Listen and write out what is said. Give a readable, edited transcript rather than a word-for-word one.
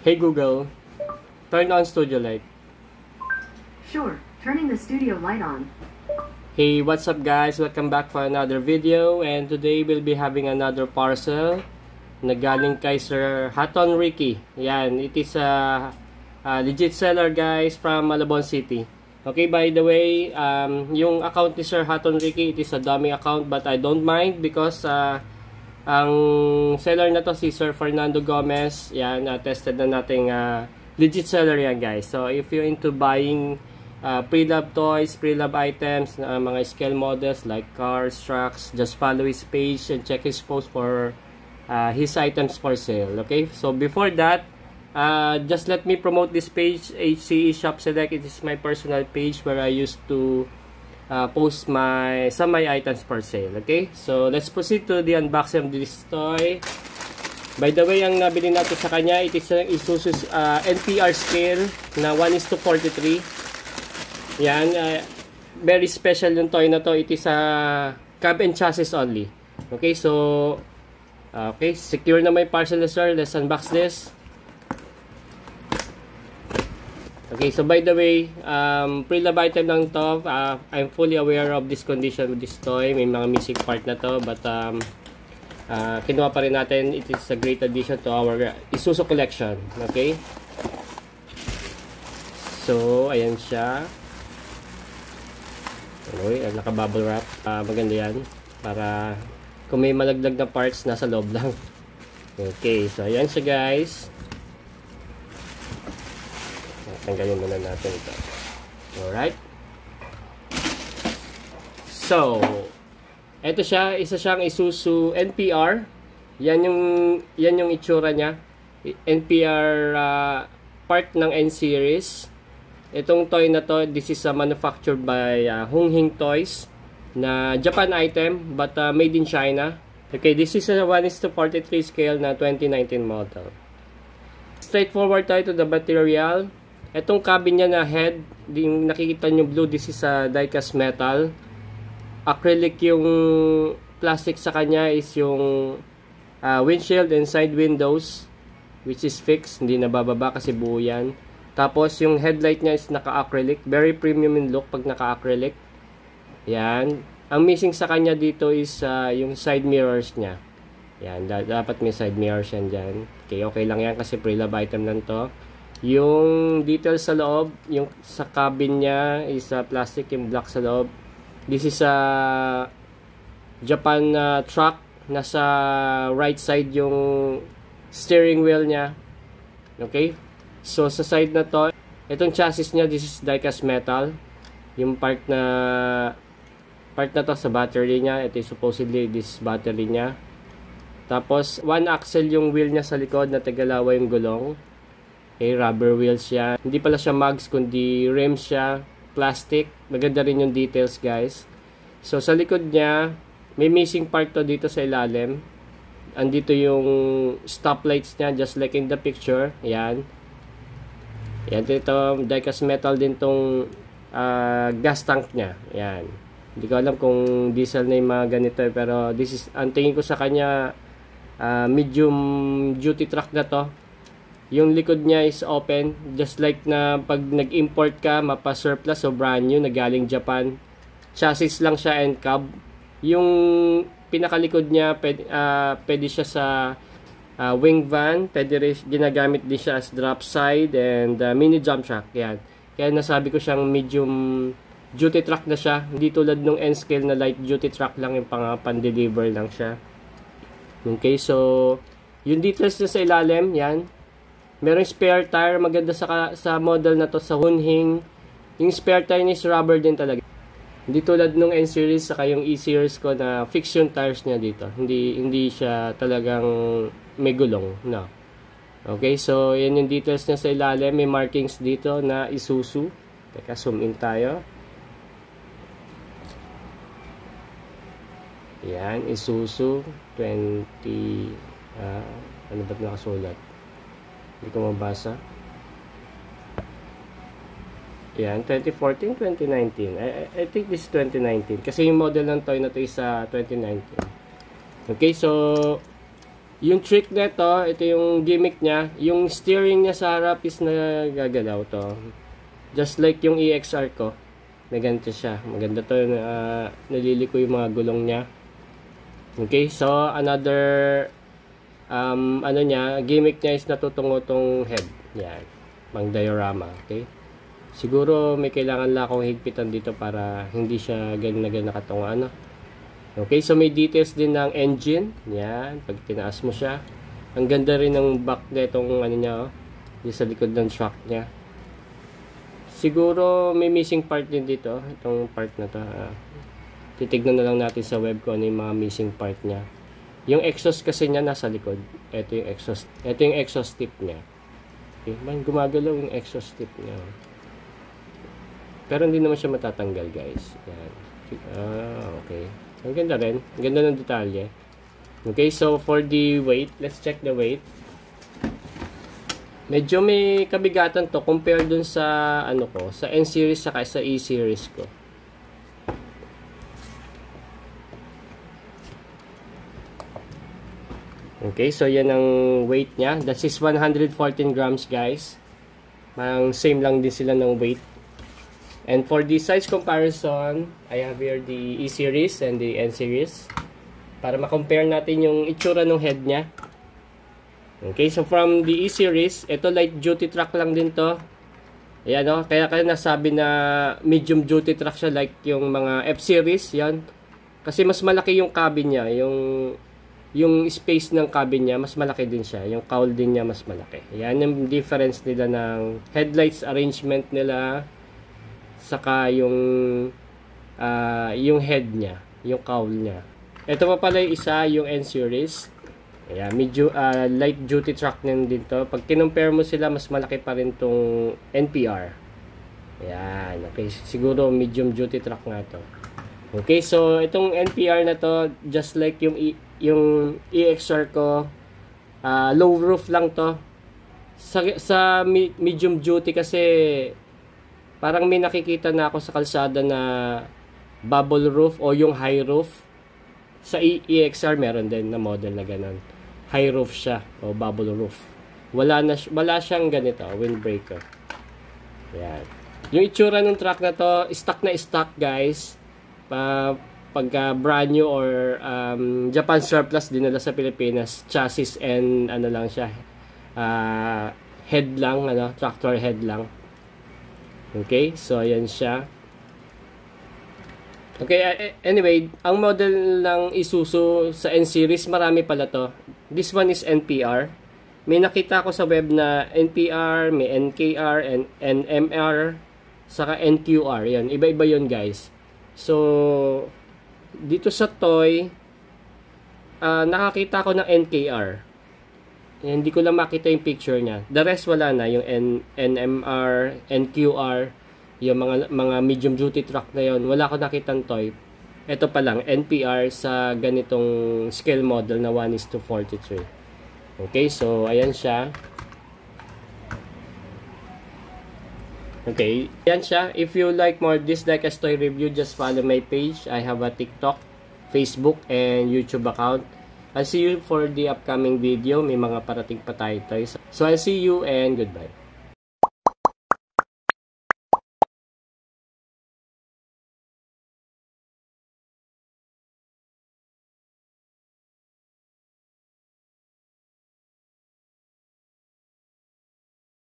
Hey Google, turn on studio light. Sure, turning the studio light on. Hey, what's up guys? Welcome back for another video, and today we'll be having another parcel na galing kay Sir Hatton Ricky. Yan, it is a legit seller guys from Malabon City. Okay, by the way, yung account ni Sir Hatton Ricky, it is a dummy account but I don't mind because ang seller na to si Sir Fernando Gomez. Yan, tested na nating legit seller yan guys. So if you're into buying pre-love toys, pre-love items, mga scale models like cars, trucks, just follow his page and check his post for his items for sale. Okay, so before that, just let me promote this page, HCE Shop Select. It is my personal page where I used to post some my items for sale. Okay, so let's proceed to the unboxing of this toy. By the way, ang nabili natin sa kanya, it is an Isuzu NPR scale na 1:43. Yan, very special yung toy na to. It is a cab and chassis only. Okay, so okay, secure na may parcel na sir. Let's unbox this. Okay, so by the way, pre-love item lang to. I'm fully aware of this condition with this toy. May mga missing part na to, but kinuha pa rin natin. It is a great addition to our Isuzu collection. Okay? So, ayan siya. Okay, naka-bubble wrap. Maganda yan. Para kung may malaglag na parts, nasa loob lang. Okay, so ayan siya guys. Tanggalin muna natin ito. Alright. So, ito siya. Isa siyang Isuzu NPR. Yan yung itsura niya. NPR part ng N-Series. Itong toy na to, this is manufactured by Hung Hing Toys. Na Japan item, but made in China. Okay, this is a 1:43 scale na 2019 model. Straightforward tayo to the material. Itong cabin niya na head, yung nakikita nyo blue, this is a die-cast metal. Acrylic yung plastic sa kanya is yung windshield and side windows, which is fixed, hindi nabababa kasi buo yan. Tapos yung headlight niya is naka-acrylic, very premium in look pag naka-acrylic. Yan. Ang missing sa kanya dito is yung side mirrors niya. Yan, dapat may side mirrors yan dyan. Okay, okay lang yan kasi pre-love item lang to. Yung details sa loob, yung sa cabin niya is plastic, yung black sa loob. This is a Japan truck. Nasa right side yung steering wheel niya. Okay? So sa side na to, itong chassis niya, this is die-cast metal. Yung part na to sa battery niya, ito is supposedly this battery niya. Tapos one axle yung wheel niya sa likod na tagalawa yung gulong. Okay, rubber wheels siya. Hindi pala siya mags, kundi rims siya. Plastic. Maganda rin yung details, guys. So, sa likod niya, may missing part to dito sa ilalim. Andito yung stoplights niya, just like in the picture. Ayan. Ayan, dito, die-cast metal din tong gas tank niya. Ayan. Hindi ko alam kung diesel na yung mga ganito, pero this is, ang tingin ko sa kanya, medium duty truck na to. Yung likod niya is open, just like na pag nag-import ka, mapa-surplus o brand new na galing Japan. Chassis lang siya and cab. Yung pinakalikod niya, pwede siya sa wing van, pwede rin ginagamit din siya as drop side and mini jump truck. Yan. Kaya nasabi ko siyang medium duty truck na siya. Hindi tulad nung N-scale na light duty truck lang, yung pan-deliver lang siya. Okay, so yung details na sa ilalim, yan. Merong spare tire, maganda sa model na to, sa Hung Hing. Yung spare tire is rubber din talaga. Hindi tulad nung N-Series saka yung E-Series ko na fix yung tires niya dito. Hindi siya talagang may gulong, no. Okay, so yan yung details niya sa ilalim. May markings dito na Isuzu. Teka, zoom in tayo. Yan, Isuzu 20 ano ba't nakasulat? Hindi ko mabasa. Yan, 2014, 2019. I think this is 2019. Kasi yung model ng toy na to is 2019. Okay, so Yung trick nito, ito yung gimmick niya. Yung steering niya sa harap is nagagalaw to. Just like yung EXR ko. Na ganito siya. Maganda to. Naliliko yung mga gulong niya. Okay, so another gimmick niya is natutungo tong head. Yan. Pang diorama. Okay. Siguro may kailangan lang akong higpitan dito para hindi siya ganun na nakatungo. Okay, so may details din ng engine. Yan, pag tinaas mo siya. Ang ganda rin ng back nitong niya, yung sa likod ng truck niya. Siguro may missing part din dito, itong part na to. Titignan na lang natin sa web ko ano yung mga missing part niya. Yung exhaust kasi niya nasa likod. Ito yung exhaust. Ito yung exhaust tip niya. Okay, gumagalaw yung exhaust tip niya. Pero hindi naman siya matatanggal, guys. Yan. Okay. Ang ganda rin. Ang ganda ng detalye. Okay, so for the weight, let's check the weight. Medyo may kabigatan to compare dun sa sa N-series saka sa E-series ko. Okay, so yan ang weight niya. That is 114 grams, guys. Parang same lang din sila ng weight. And for the size comparison, I have here the E-series and the N-series. Para ma-compare natin yung itsura ng head niya. Okay, so from the E-series, ito light duty truck lang din to. Ayan o, kaya nasabi na medium duty truck siya like yung mga F-series, yan. Kasi mas malaki yung cabin niya, yung space ng cabin niya, mas malaki din siya. Yung cowl din niya, mas malaki. Yan yung difference nila ng headlights arrangement nila. Saka yung head niya, yung cowl niya. Ito pa pala yung isa, yung N-series. Ayan, medyo light duty truck din to. Pag kinumpare mo sila, mas malaki pa rin tong NPR. Ayan, okay. Siguro medium duty truck nga to. Okay, so itong NPR na to, just like yung EXR ko, low roof lang to. Sa medium duty kasi, parang may nakikita na ako sa kalsada na bubble roof o yung high roof. Sa EXR meron din na model na ganun. High roof siya o bubble roof. Wala siyang ganito, windbreaker. Yan. Yung itsura ng truck na to, stock, guys. Pagka brand new or Japan surplus dinala sa Pilipinas, chassis and lang siya. Head lang, tractor head lang. Okay, so ayan siya. Okay, anyway, ang model ng Isuzu sa N-series, marami pala to. This one is NPR. May nakita ko sa web na NPR, may NKR, and NMR, saka NQR. Yan, iba-iba yun, guys. So, dito sa toy, nakakita ko ng NKR. Hindi ko lang makita yung picture niya. The rest wala na. Yung NMR, NQR, yung mga medium duty truck na yon, wala ko nakitang toy. Ito pa lang, NPR sa ganitong scale model na 1:43. Okay, so ayan siya. Okay, ayan siya. If you like more this Diecast toy review, just follow my page. I have a TikTok, Facebook, and YouTube account. I'll see you for the upcoming video. May mga parating pa tayo toys. So I'll see you and goodbye.